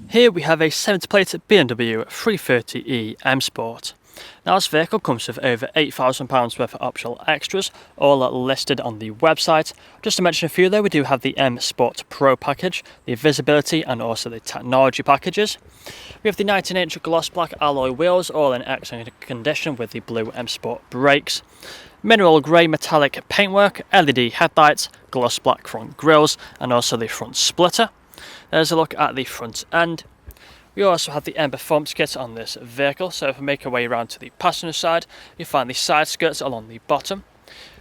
Here we have a 70-plate BMW 330e M Sport. Now this vehicle comes with over £8,000 worth of optional extras, all listed on the website. Just to mention a few though, we do have the M Sport Pro package, the visibility and also the technology packages. We have the 19-inch gloss black alloy wheels, all in excellent condition with the blue M Sport brakes. Mineral grey metallic paintwork, LED headlights, gloss black front grills and also the front splitter. There's a look at the front end. We also have the M Performance kit on this vehicle, so if we make our way around to the passenger side, you find the side skirts along the bottom,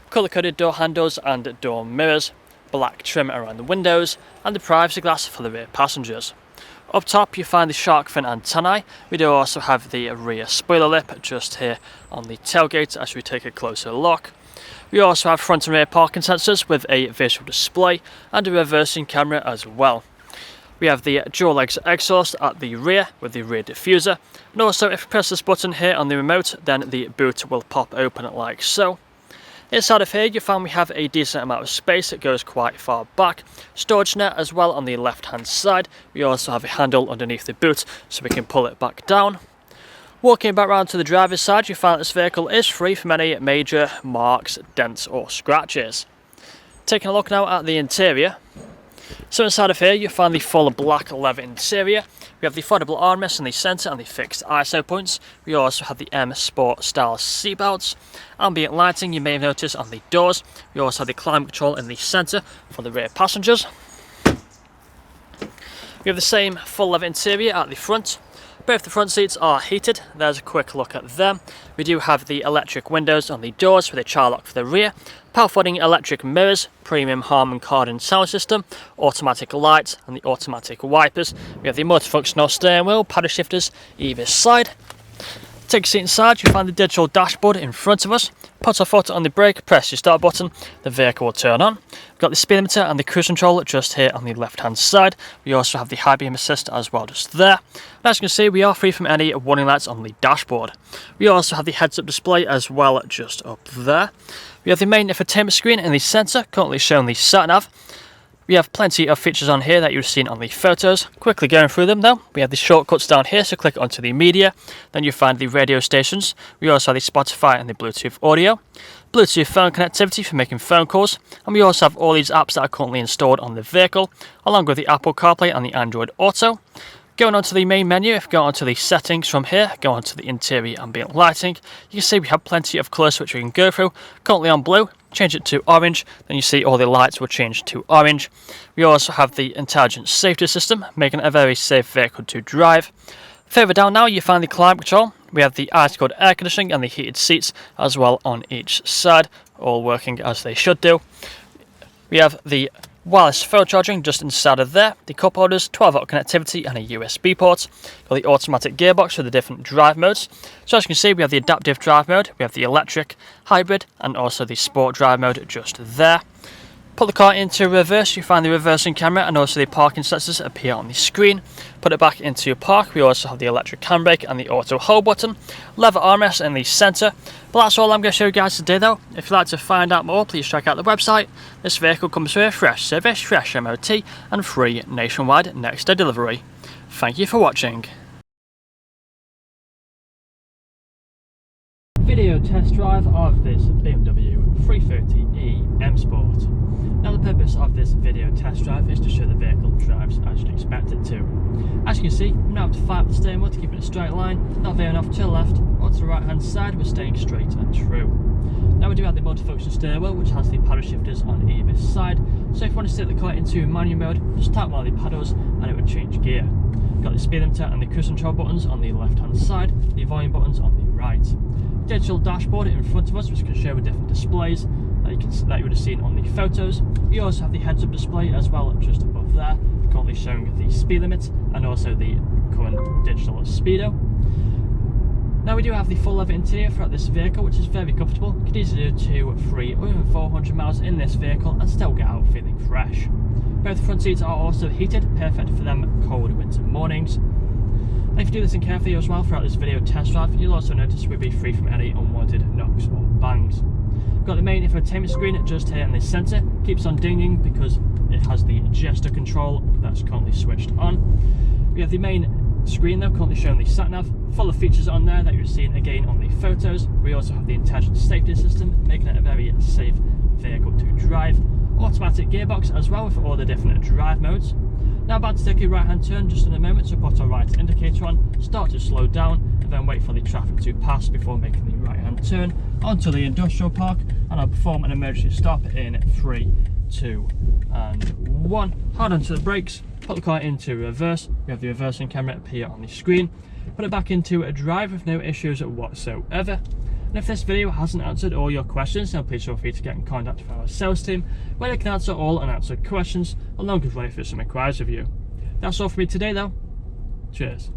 colour-coded door handles and door mirrors, black trim around the windows and the privacy glass for the rear passengers. Up top you find the shark fin antennae. We do also have the rear spoiler lip just here on the tailgate as we take a closer look. We also have front and rear parking sensors with a visual display and a reversing camera as well. We have the dual legs exhaust at the rear with the rear diffuser, and also if you press this button here on the remote then the boot will pop open like so. Inside of here you find we have a decent amount of space that goes quite far back, storage net as well on the left hand side. We also have a handle underneath the boot so we can pull it back down. Walking back round to the driver's side you find this vehicle is free from any major marks, dents or scratches. Taking a look now at the interior. So inside of here you find the full black leather interior. We have the foldable armrest in the centre and the fixed ISO points. We also have the M Sport style seatbelts. Ambient lighting you may have noticed on the doors. We also have the climate control in the centre for the rear passengers. We have the same full leather interior at the front. Both the front seats are heated. There's a quick look at them. We do have the electric windows on the doors with a child lock for the rear, power folding electric mirrors, premium Harman Kardon sound system, automatic lights and the automatic wipers. We have the multifunctional steering wheel, paddle shifters either side. Take a seat inside, you find the digital dashboard in front of us. Put our foot on the brake, press your start button, the vehicle will turn on. We've got the speed limiter and the cruise control just here on the left hand side. We also have the high beam assist as well just there. And as you can see we are free from any warning lights on the dashboard. We also have the heads up display as well just up there. We have the main infotainment screen in the centre, currently showing the sat nav. We have plenty of features on here that you've seen on the photos. Quickly going through them though, we have the shortcuts down here, so click onto the media, then you find the radio stations. We also have the Spotify and the Bluetooth audio, Bluetooth phone connectivity for making phone calls, and we also have all these apps that are currently installed on the vehicle, along with the Apple CarPlay and the Android Auto. Going on to the main menu, if you go onto the settings from here, go on to the interior ambient lighting, you can see we have plenty of colours which we can go through. Currently on blue, change it to orange, then you see all the lights will change to orange. We also have the intelligent safety system, making it a very safe vehicle to drive. Further down now you find the climate control. We have the ice-cold air conditioning and the heated seats as well on each side, all working as they should do. We have the wireless phone charging just inside of there, the cup holders, 12-volt connectivity and a USB port. Got the automatic gearbox for the different drive modes. So as you can see we have the adaptive drive mode, we have the electric, hybrid and also the sport drive mode just there. Put the car into reverse, you find the reversing camera and also the parking sensors appear on the screen. Put it back into park, we also have the electric handbrake and the auto hold button, leather armrest in the centre. But that's all I'm going to show you guys today though. If you'd like to find out more, please check out the website. This vehicle comes with a fresh service, fresh MOT and free nationwide next day delivery. Thank you for watching. Video test drive of this BMW 330e M Sport. Now the purpose of this video test drive is to show the vehicle drives as you'd expect it to. As you can see, we now have to fight with the steering wheel to keep it in a straight line, not veering off to the left or to the right hand side, we're staying straight and true. Now we do have the multifunction steering wheel which has the paddle shifters on either side, so if you want to set the car into manual mode, just tap one of the paddles and it would change gear. We've got the speed limiter and the cruise control buttons on the left hand side, the volume buttons on the right. Digital dashboard in front of us which can show different displays that you would have seen on the photos. We also have the heads-up display as well just above there, currently showing the speed limit and also the current digital speedo. Now we do have the full leather interior throughout this vehicle which is very comfortable. You can easily do 2, 3 or even 400 miles in this vehicle and still get out feeling fresh. Both front seats are also heated, perfect for them cold winter mornings. And if you do listen carefully as well throughout this video test drive, you'll also notice we'll be free from any unwanted knocks or bangs. We've got the main infotainment screen just here in the centre. Keeps on dinging because it has the gesture control that's currently switched on. We have the main screen though, currently showing the sat-nav, full of features on there that you're seeing again on the photos. We also have the intelligent safety system, making it a very safe vehicle to drive. Automatic gearbox as well with all the different drive modes. Now about to take a right hand turn just in a moment, so put our right indicator on, start to slow down and then wait for the traffic to pass before making the right hand turn onto the industrial park, and I'll perform an emergency stop in 3, 2 and 1. Hard onto the brakes, put the car into reverse. We have the reversing camera appear on the screen. Put it back into a drive with no issues whatsoever. And if this video hasn't answered all your questions, then please feel free to get in contact with our sales team, where they can answer all unanswered questions along with running through some inquiries with you. That's all for me today though. Cheers.